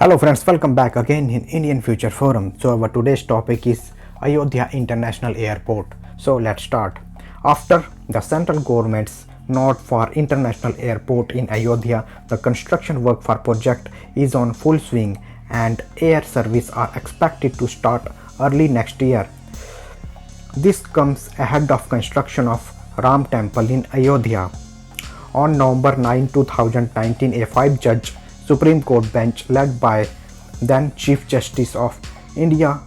Hello friends, welcome back again in Indian Future Forum. So our today's topic is Ayodhya International Airport. So let's start. After the central government's nod for international airport in Ayodhya, the construction work for project is on full swing and air service are expected to start early next year. This comes ahead of construction of Ram Temple in Ayodhya. On November 9, 2019, a 5-judge Supreme Court bench led by then Chief Justice of India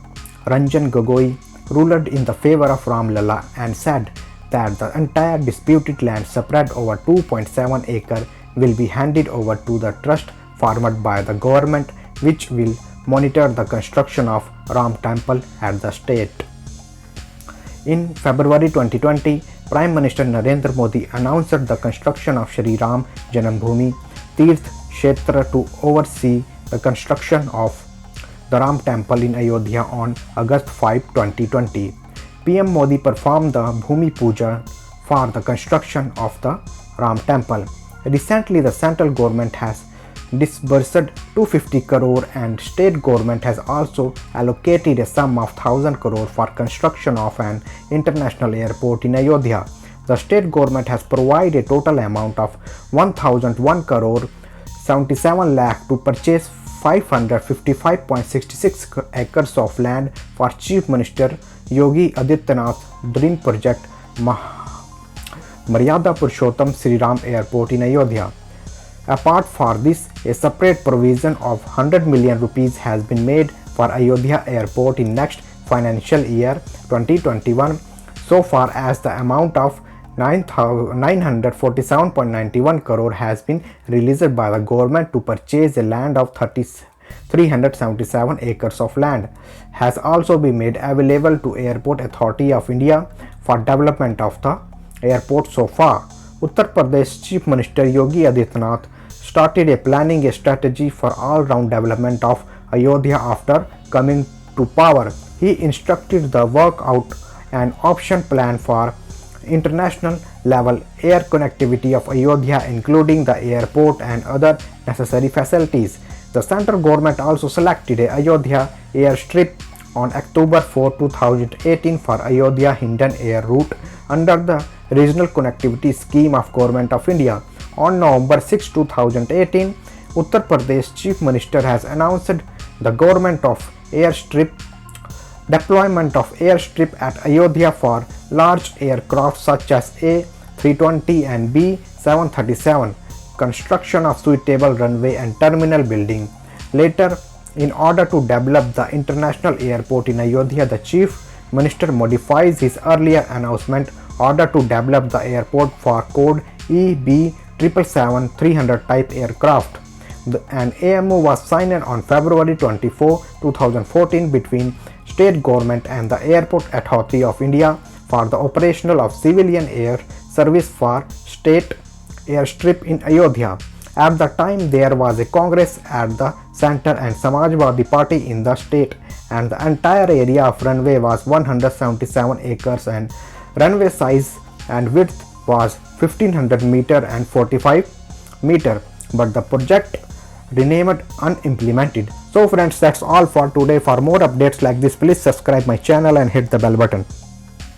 Ranjan Gogoi ruled in the favor of Ram Lalla and said that the entire disputed land spread over 2.7 acres will be handed over to the trust formed by the government, which will monitor the construction of Ram Temple at the state. In February 2020, Prime Minister Narendra Modi announced the construction of Shri Ram Janambhoomi Tirth Kshetra to oversee the construction of the Ram Temple in Ayodhya on August 5, 2020. PM Modi performed the Bhumi Puja for the construction of the Ram Temple. Recently, the central government has disbursed 250 crore and state government has also allocated a sum of 1000 crore for construction of an international airport in Ayodhya. The state government has provided a total amount of 1001 crore 77 lakh to purchase 555.66 acres of land for Chief Minister Yogi Adityanath's dream project Maryada Purushottam Sriram Airport in Ayodhya. Apart from this, a separate provision of 100 million rupees has been made for Ayodhya Airport in next financial year 2021 so far as the amount of 947.91 crore has been released by the government to purchase a land of 377 acres of land has also been made available to Airport Authority of India for development of the airport so far. Uttar Pradesh Chief Minister Yogi Adityanath started planning a strategy for all-round development of Ayodhya after coming to power. He instructed the work out an option plan for international level air connectivity of Ayodhya, including the airport and other necessary facilities. The central government also selected a Ayodhya airstrip on October 4, 2018 for Ayodhya Hidden Air Route under the Regional Connectivity Scheme of Government of India. On November 6, 2018, Uttar Pradesh Chief Minister has announced the deployment of airstrip at Ayodhya for large aircraft such as A320 and B737, construction of suitable runway and terminal building. Later, in order to develop the international airport in Ayodhya, the Chief Minister modifies his earlier announcement order to develop the airport for code EB777-300 type aircraft. An AMO was signed on February 24, 2014 between state government and the Airport Authority of India for the operational of civilian air service for state airstrip in Ayodhya. At the time, there was a Congress at the center and Samajwadi Party in the state, and the entire area of runway was 177 acres and runway size and width was 1500 meter and 45 meter, but the project remained unimplemented. So friends, that's all for today. For more updates like this, please subscribe my channel and hit the bell button.